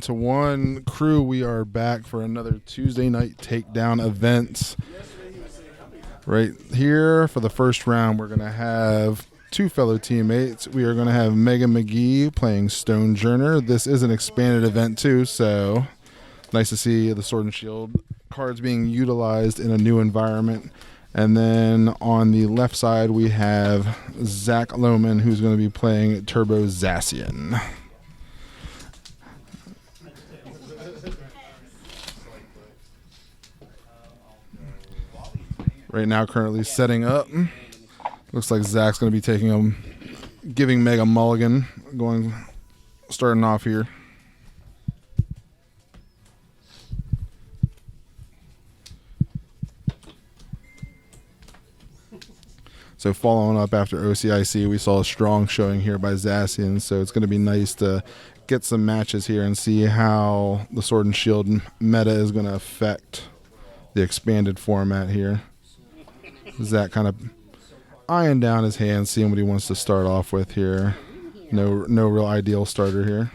7-1 crew. We are back for another Tuesday night takedown event. Right here for the first round, we're going to have two fellow teammates. We are going to have Megan McGee playing Stonjourner. This is an expanded event too, so nice to see the Sword and Shield cards being utilized in a new environment. And then on the left side, we have Zach Lohman, who's going to be playing Turbo Zacian. Right now, currently setting up. Looks like Zach's going to be giving Meg a mulligan, starting off here. So following up after OCIC, we saw a strong showing here by Zacian, so it's going to be nice to get some matches here and see how the Sword and Shield meta is going to affect the expanded format here. Zach kind of eyeing down his hand, seeing what he wants to start off with here. No real ideal starter here.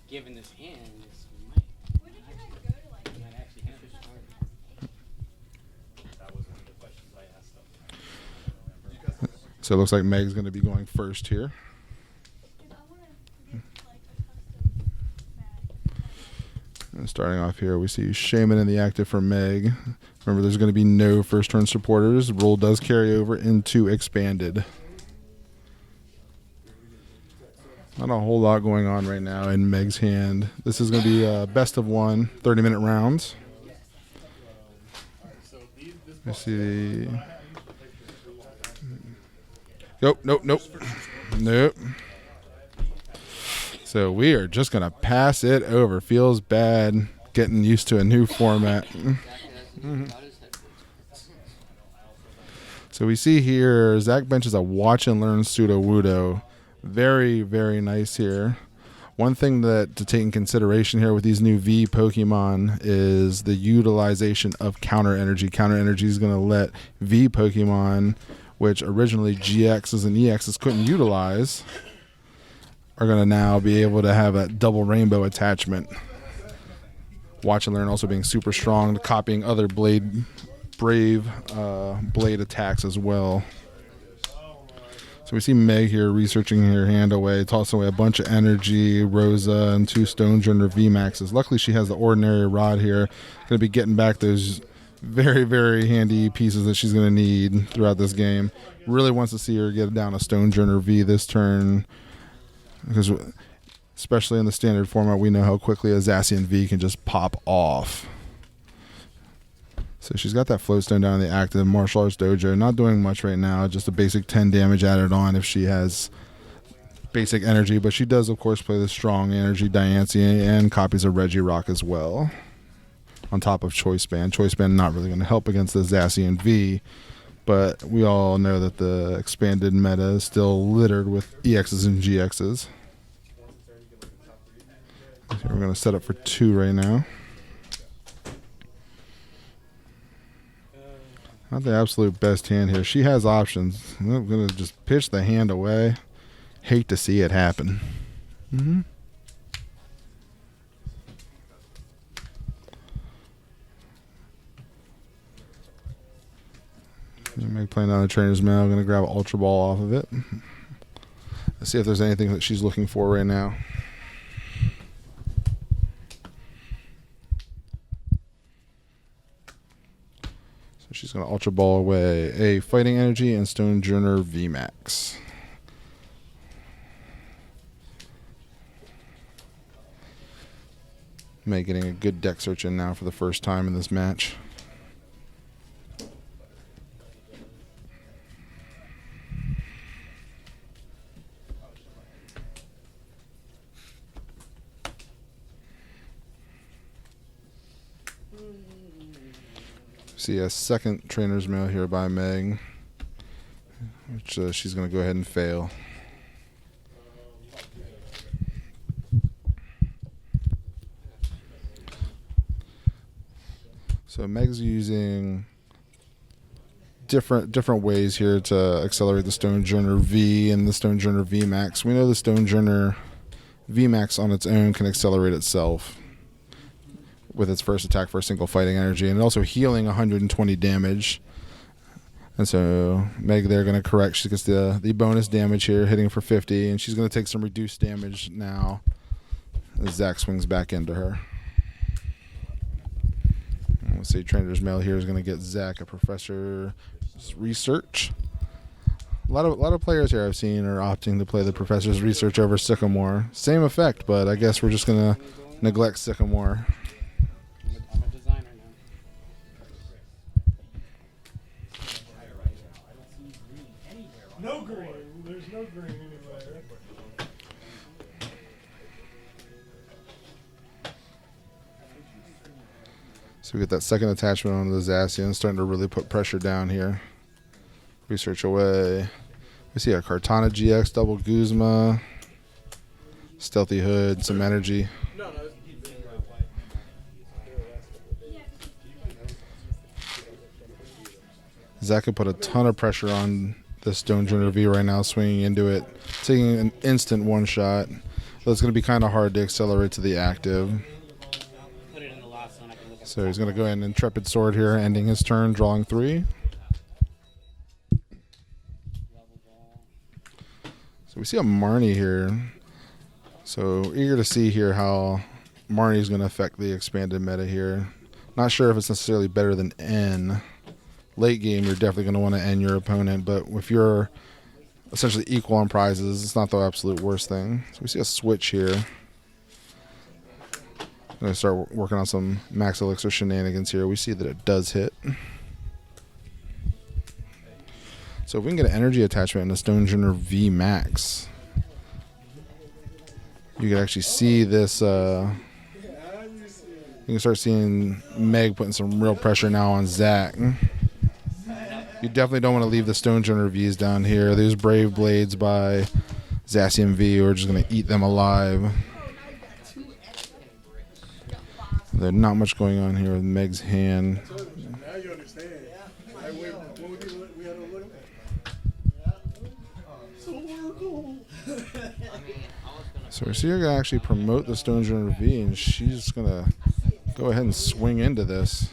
Given this hand, this might actually have to start. That was one of the questions I asked them. So it looks like Meg's going to be going first here. And starting off here, we see Shaman in the active for Meg. Remember, there's going to be no first turn supporters. The rule does carry over into expanded. Not a whole lot going on right now in Meg's hand. This is going to be a best of one, 30-minute rounds. Let's see. Nope. So we are just going to pass it over. Feels bad getting used to a new format. So we see here, Zach benches a Watch and Learn Pseudo-Wudo. Very, very nice here. One thing that to take in consideration here with these new V Pokemon is the utilization of Counter Energy. Counter Energy is going to let V Pokemon, which originally GXs and EXs couldn't utilize, are going to now be able to have a double rainbow attachment. Watch and Learn also being super strong, copying other brave blade attacks as well. So we see Meg here researching her hand away, tossing away a bunch of energy, Rosa, and two Stonjourner V Maxes. Luckily, she has the ordinary rod here. Going to be getting back those very, very handy pieces that she's going to need throughout this game. Really wants to see her get down a Stonjourner V this turn, because especially in the standard format, we know how quickly a Zacian V can just pop off. So she's got that float stone down in the active martial arts dojo. Not doing much right now, just a basic 10 damage added on if she has basic energy. But she does, of course, play the strong energy Diancie and copies of Regirock as well, on top of Choice Band. Choice Band not really going to help against the Zacian V, but we all know that the expanded meta is still littered with EXs and GXs. So we're going to set up for two right now. Not the absolute best hand here. She has options. I'm going to just pitch the hand away. Hate to see it happen. Meg playing down the trainer's mail. I'm going to grab an Ultra Ball off of it. Let's see if there's anything that she's looking for right now. She's going to Ultra Ball away a Fighting Energy and Stonjourner V Max. May getting a good deck search in now for the first time in this match. See a second trainer's mail here by Meg, which she's going to go ahead and fail. So Meg's using different ways here to accelerate the Stonjourner V and the Stonjourner V Max. We know the Stonjourner VMAX on its own can accelerate itself with its first attack for a single fighting energy, and also healing 120 damage. And so Meg, they're going to correct. She gets the bonus damage here, hitting for 50, and she's going to take some reduced damage now as Zac swings back into her. And let's see, Trainer's Mail here is going to get Zac a Professor's Research. A lot of players here I've seen are opting to play the Professor's Research over Sycamore. Same effect, but I guess we're just going to neglect Sycamore. I'm a designer now. No green. There's no green anywhere. So we get that second attachment on the Zacian, starting to really put pressure down here. Research away. We see a Cartana GX, double Guzma, Stealthy Hood, some energy. Zac could put a ton of pressure on the Stonjourner V right now, swinging into it, taking an instant one shot. But it's going to be kind of hard to accelerate to the active. Put it in the last one. I can look at So he's going to go in Intrepid Sword here, ending his turn, drawing 3. So we see a Marnie here. So eager to see here how Marnie is going to affect the expanded meta here. Not sure if it's necessarily better than N. Late game, you're definitely going to want to end your opponent, but if you're essentially equal on prizes, it's not the absolute worst thing. So we see a switch here. I'm going to start working on some Max Elixir shenanigans here. We see that it does hit. So if we can get an energy attachment in the Stonjourner V Max, you can actually see this. You can start seeing Meg putting some real pressure now on Zac. You definitely don't want to leave the Stonjourner Vs down here. These Brave Blades by Zacian V, we're just going to eat them alive. There's not much going on here with Meg's hand. Now you understand. So we see her gonna actually promote the Stonjourner V, and she's gonna go ahead and swing into this.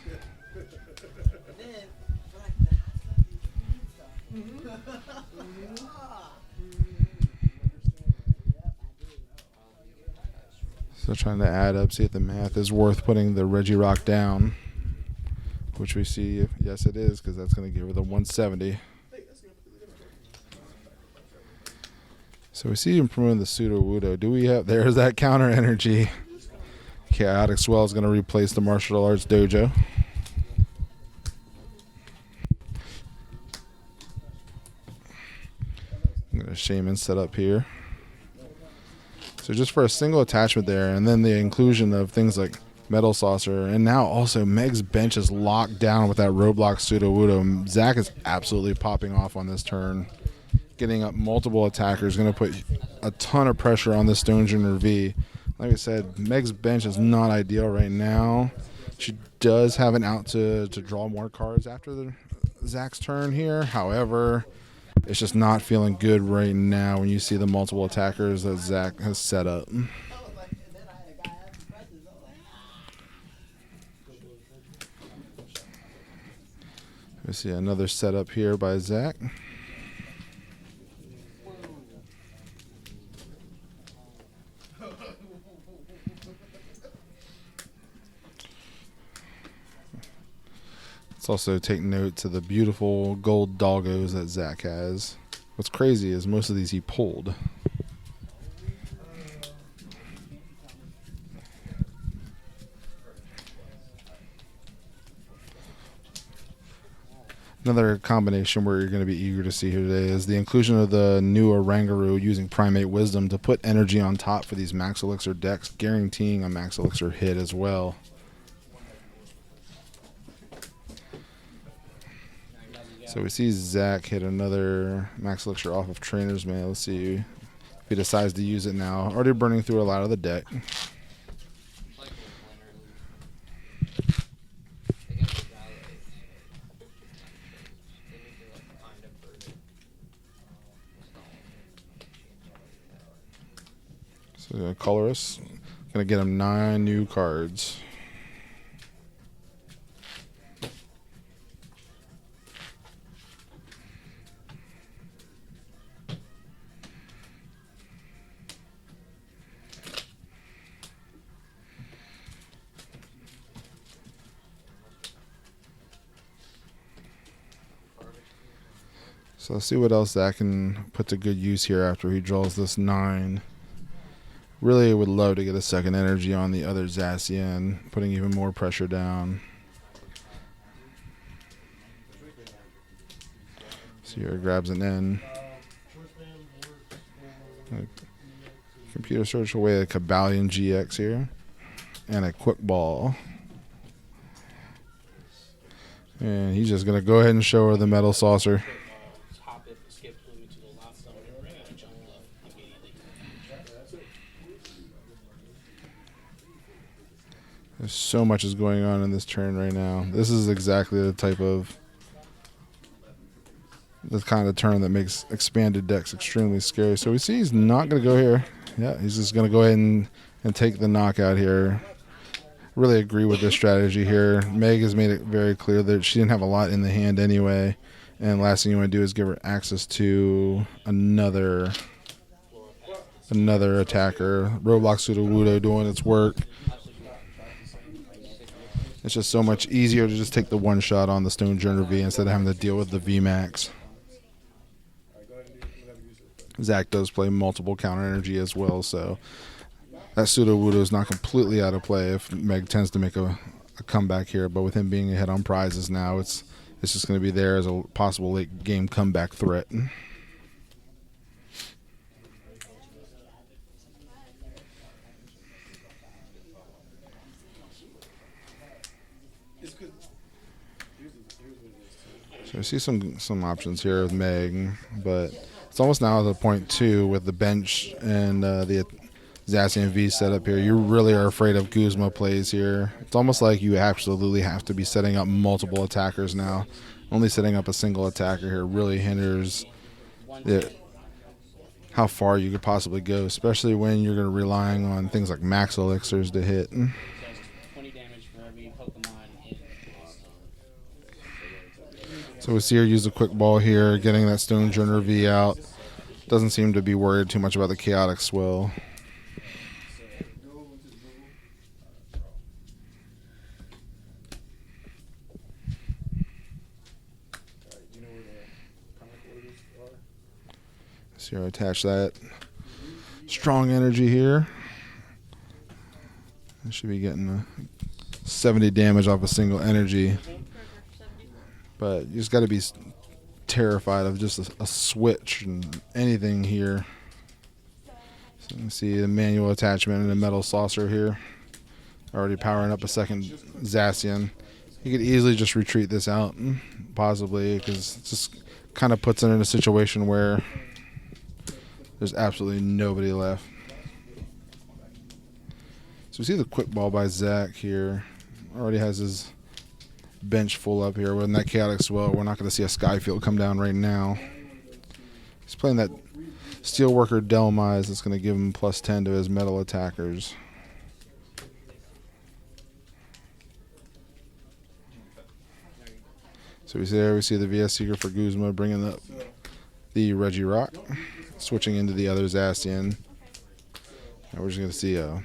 So trying to add up, see if the math is worth putting the Regirock down, which we see, yes it is, because that's going to give her the 170. So we see him promoting the Pseudo Wudo. Do we have, there's that counter energy. Chaotic Swell is going to replace the Martial Arts Dojo. I'm going to Shaman set up here. So just for a single attachment there, and then the inclusion of things like Metal Saucer, and now also Meg's bench is locked down with that Roblox Pseudo Wudo. Zac is absolutely popping off on this turn, getting up multiple attackers, going to put a ton of pressure on the Stonjourner V. Like I said, Meg's bench is not ideal right now. She does have an out to draw more cards after Zac's turn here. However, it's just not feeling good right now when you see the multiple attackers that Zac has set up. We see another setup here by Zac. Let's also take note to the beautiful gold doggos that Zac has. What's crazy is most of these he pulled. Another combination where you're going to be eager to see here today is the inclusion of the new Oranguru using Primate Wisdom to put energy on top for these Max Elixir decks, guaranteeing a Max Elixir hit as well. So we see Zac hit another Max Elixir off of Trainer's Mail. Let's see if he decides to use it now. Already burning through a lot of the deck. So colorist. Gonna get him 9 new cards. So let's see what else Zach can put to good use here after he draws this 9. Really would love to get a second energy on the other Zacian, putting even more pressure down. So here grabs an N. Computer search away a Cabalion GX here. And a quick ball. And he's just going to go ahead and show her the metal saucer. There's so much is going on in this turn right now. This is exactly the kind of turn that makes expanded decks extremely scary. So we see he's not going to go here. Yeah, he's just going to go ahead and take the knockout here. Really agree with this strategy here. Meg has made it very clear that she didn't have a lot in the hand anyway. And last thing you want to do is give her access to another attacker. Roblox Sudowoodo doing its work. It's just so much easier to just take the one shot on the Stonjourner V instead of having to deal with the VMAX. Zach does play multiple counter energy as well, so that Sudowoodo is not completely out of play if Meg tends to make a comeback here. But with him being ahead on prizes now, it's just going to be there as a possible late game comeback threat. So I see some options here with Meg, but it's almost now at the point too with the bench and the Zacian V setup here. You really are afraid of Guzma plays here. It's almost like you absolutely have to be setting up multiple attackers now. Only setting up a single attacker here really hinders how far you could possibly go, especially when you're going to be relying on things like max elixirs to hit. 20 damage for every Pokemon in. So we see her use a quick ball here, getting that Stonjourner V out. Doesn't seem to be worried too much about the chaotic swell. See her attach that strong energy here. I should be getting 70 damage off a single energy. But you just got to be terrified of just a switch and anything here. So you can see the manual attachment and a metal saucer here. Already powering up a second Zacian. You could easily just retreat this out, possibly, because it just kind of puts it in a situation where there's absolutely nobody left. So we see the quick ball by Zach here. Already has his bench full up here. With that chaotic swell, we're not going to see a Skyfield come down right now. He's playing that Steelworker Delmise that's going to give him +10 to his metal attackers. So we see the VS Seeker for Guzma bringing up the Regirock, switching into the other Zacian. And we're just going to see a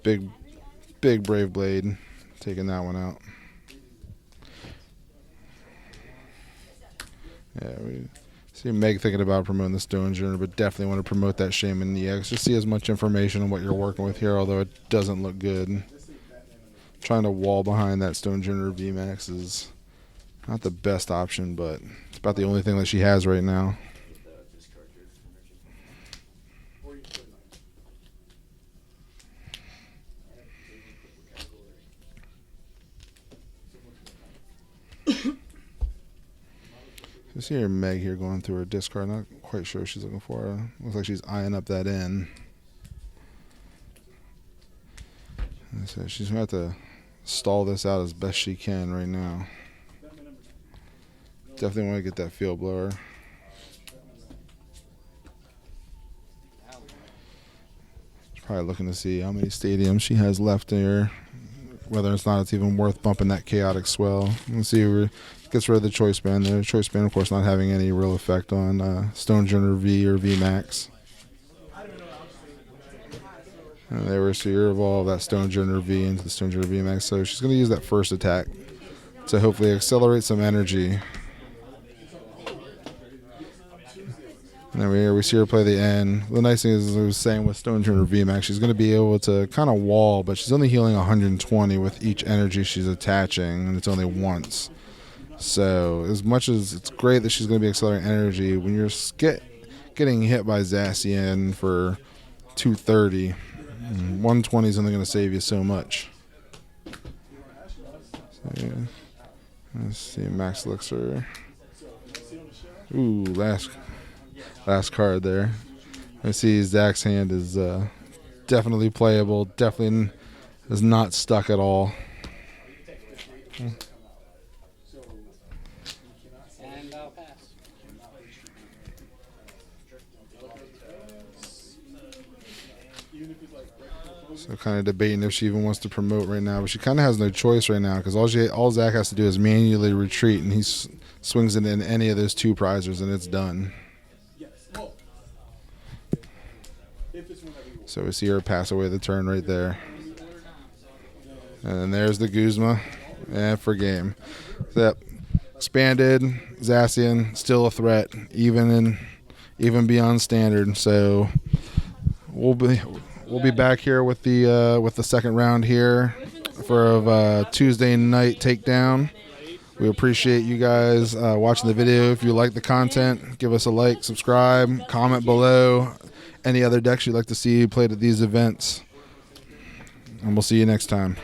big Brave Blade taking that one out. Yeah, we see Meg thinking about promoting the Stonjourner, but definitely want to promote that Shaman EX. Just see as much information on what you're working with here, although it doesn't look good. Trying to wall behind that Stonjourner VMAX is not the best option, but it's about the only thing that she has right now. You see her Meg here going through her discard. Not quite sure what she's looking for. Looks like she's eyeing up that in. So she's going to have to stall this out as best she can right now. Definitely want to get that field blower. Probably looking to see how many stadiums she has left here. Whether it's not, it's even worth bumping that chaotic swell. Let's see where it gets rid of the choice band there. Choice band, of course, not having any real effect on Stonjourner V or V Max. And there we see her evolve that Stonjourner V into the Stonjourner V Max. So she's going to use that first attack to hopefully accelerate some energy. And then we see her play the end. The nice thing is, as I was saying with Stonjourner V Max, she's going to be able to kind of wall, but she's only healing 120 with each energy she's attaching, and it's only once. So as much as it's great that she's going to be accelerating energy, when you're getting hit by Zacian for 230, 120 is only going to save you so much. So, yeah. Let's see, Max Elixir. Ooh, last card there. I see Zach's hand is definitely playable. Definitely is not stuck at all. And I'll pass. So kind of debating if she even wants to promote right now, but she kind of has no choice right now because all Zach has to do is manually retreat, and he swings it in any of those two prizers, and it's done. So we see her pass away the turn right there. And then there's the Guzma. And for game. Yep. Expanded, Zacian, still a threat, even beyond standard. So we'll be back here with the second round here for Tuesday night takedown. We appreciate you guys watching the video. If you like the content, give us a like, subscribe, comment below any other decks you'd like to see played at these events. And we'll see you next time.